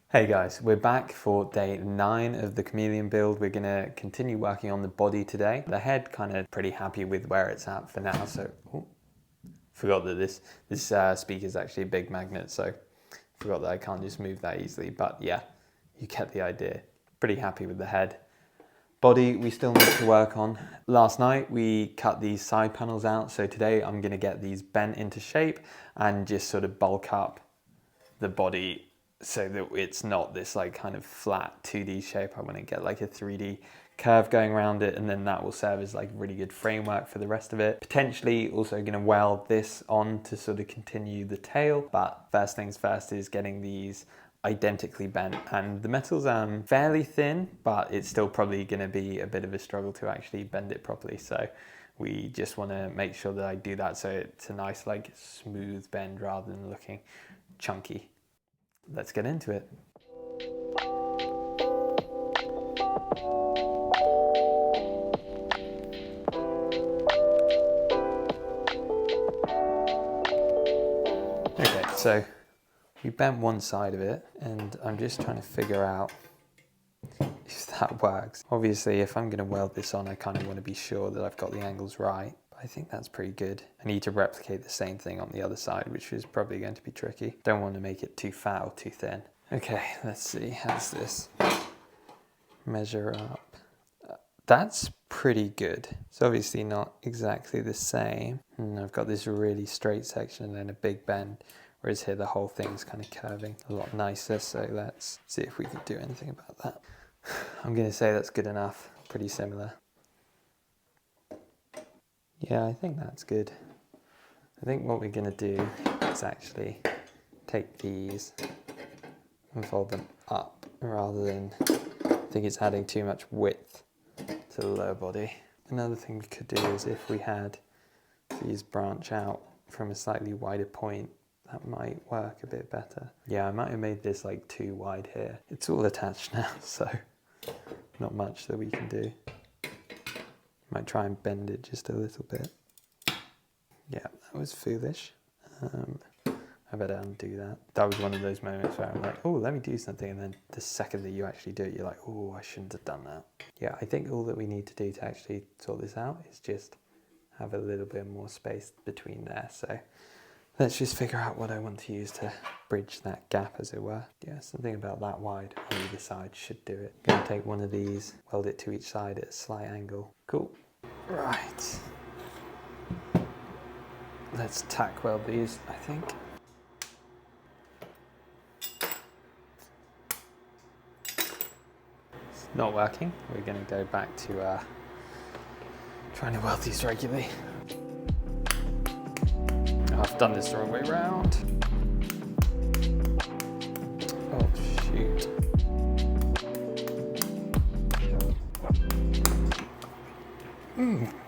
Hey guys, we're back for day 9 of the Chameleon build. We're gonna continue working on the body today. The head, kind of pretty happy with where it's at for now. So, forgot that this speaker is actually a big magnet, so forgot that I can't just move that easily. But yeah, you get the idea. Pretty happy with the head. Body, we still need to work on. Last night we cut these side panels out, so today I'm gonna get these bent into shape and just sort of bulk up the body so that it's not this like kind of flat 2D shape. I want to get like a 3D curve going around it, and then that will serve as like really good framework for the rest of it. Potentially also going to weld this on to sort of continue the tail, but first things first is getting these identically bent, and the metal's fairly thin, but it's still probably going to be a bit of a struggle to actually bend it properly. So we just want to make sure that I do that so it's a nice like smooth bend rather than looking chunky. Let's get into it. Okay, so we bent one side of it, and I'm just trying to figure out if that works. Obviously, if I'm going to weld this on, I kind of want to be sure that I've got the angles right. But I think that's pretty good. I need to replicate the same thing on the other side, which is probably going to be tricky. Don't want to make it too fat or too thin. Okay, let's see, how's this measure up? That's pretty good. It's obviously not exactly the same. And I've got this really straight section and then a big bend, whereas here the whole thing's kind of curving a lot nicer. So let's see if we can do anything about that. I'm going to say that's good enough, pretty similar. Yeah, I think that's good. I think what we're going to do is actually take these and fold them up rather than, I think it's adding too much width to the lower body. Another thing we could do is if we had these branch out from a slightly wider point, that might work a bit better. Yeah, I might have made this like too wide here. It's all attached now, so not much that we can do. Might try and bend it just a little bit. Yeah, that was foolish. I better undo that. That was one of those moments where I'm like, oh, let me do something. And then the second that you actually do it, you're like, oh, I shouldn't have done that. Yeah, I think all that we need to do to actually sort this out is just have a little bit more space between there. So let's just figure out what I want to use to bridge that gap, as it were. Yeah, something about that wide on either side should do it. I'm gonna take one of these, weld it to each side at a slight angle. Cool. Right. Let's tack weld these, I think. It's not working. We're going to go back to trying to weld these regularly. Oh, I've done this the wrong way around. Oh, shoot.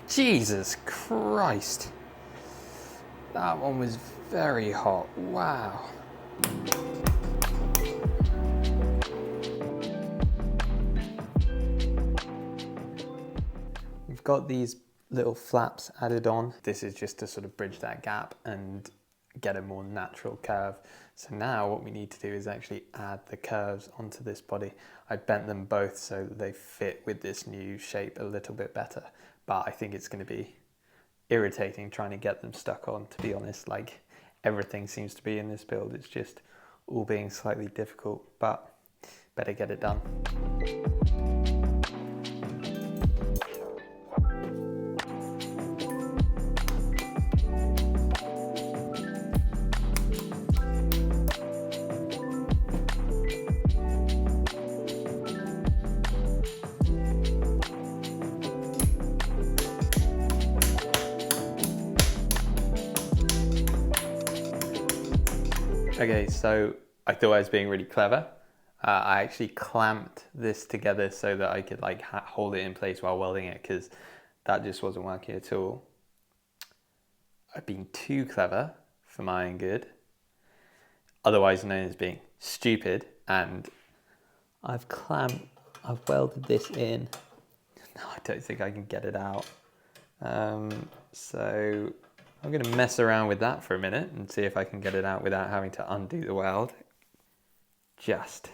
Jesus Christ. That one was very hot. Wow. We've got these little flaps added on. This is just to sort of bridge that gap and get a more natural curve. So now what we need to do is actually add the curves onto this body. I bent them both so that they fit with this new shape a little bit better, but I think it's going to be irritating trying to get them stuck on, to be honest. Like, everything seems to be in this build, it's just all being slightly difficult, but better get it done. Okay, so I thought I was being really clever. I actually clamped this together so that I could like hold it in place while welding it, because that just wasn't working at all. I've been too clever for my own good, otherwise known as being stupid, and I've welded this in. No, I don't think I can get it out. So I'm going to mess around with that for a minute and see if I can get it out without having to undo the weld. Just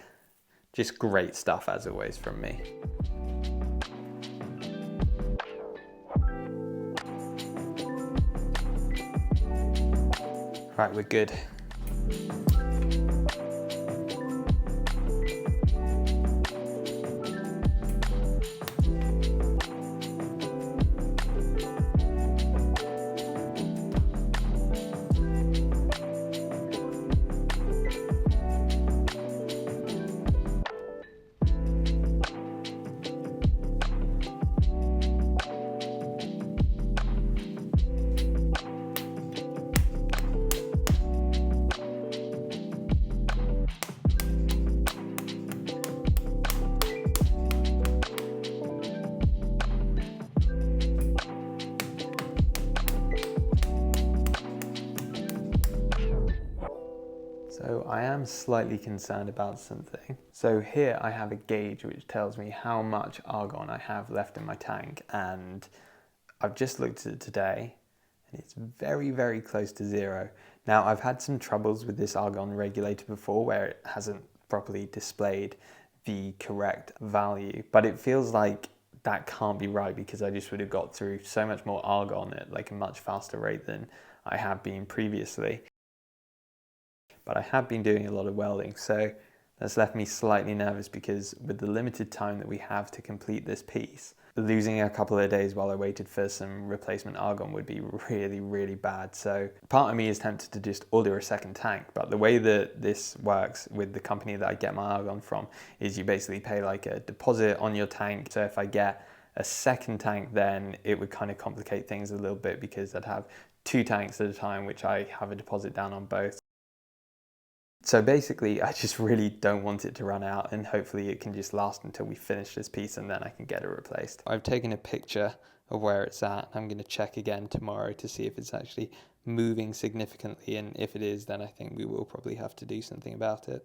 Just great stuff as always from me. Right, we're good. So I am slightly concerned about something. So here I have a gauge which tells me how much argon I have left in my tank, and I've just looked at it today and it's very, very close to 0. Now I've had some troubles with this argon regulator before where it hasn't properly displayed the correct value, but it feels like that can't be right because I just would have got through so much more argon at like a much faster rate than I have been previously. But I have been doing a lot of welding, so that's left me slightly nervous because with the limited time that we have to complete this piece, losing a couple of days while I waited for some replacement argon would be really, really bad. So part of me is tempted to just order a second tank, but the way that this works with the company that I get my argon from is you basically pay like a deposit on your tank. So if I get a second tank, then it would kind of complicate things a little bit because I'd have 2 tanks at a time, which I have a deposit down on both. So basically, I just really don't want it to run out, and hopefully it can just last until we finish this piece and then I can get it replaced. I've taken a picture of where it's at. I'm going to check again tomorrow to see if it's actually moving significantly, and if it is, then I think we will probably have to do something about it.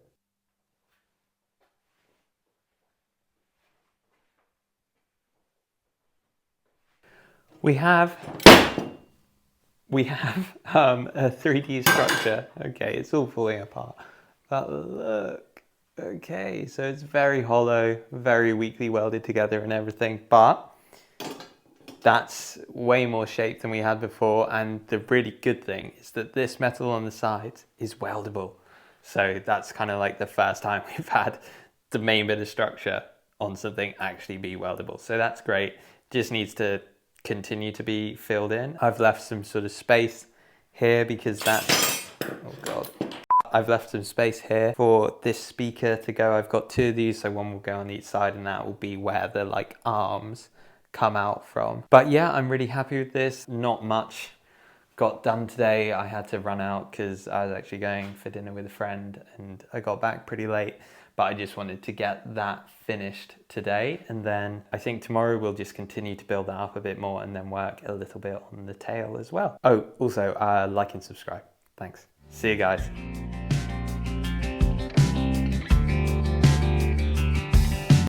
We have a 3D structure. Okay, it's all falling apart. But look, okay, so it's very hollow, very weakly welded together and everything, but that's way more shape than we had before. And the really good thing is that this metal on the sides is weldable. So that's kind of like the first time we've had the main bit of structure on something actually be weldable. So that's great. Just needs to continue to be filled in. I've left some sort of space here because that's, oh God. I've left some space here for this speaker to go. I've got 2 of these, so one will go on each side and that will be where the like arms come out from. But yeah, I'm really happy with this. Not much got done today. I had to run out because I was actually going for dinner with a friend and I got back pretty late. But I just wanted to get that finished today, and then I think tomorrow we'll just continue to build that up a bit more and then work a little bit on the tail as well. Oh, also like and subscribe. Thanks. See you guys.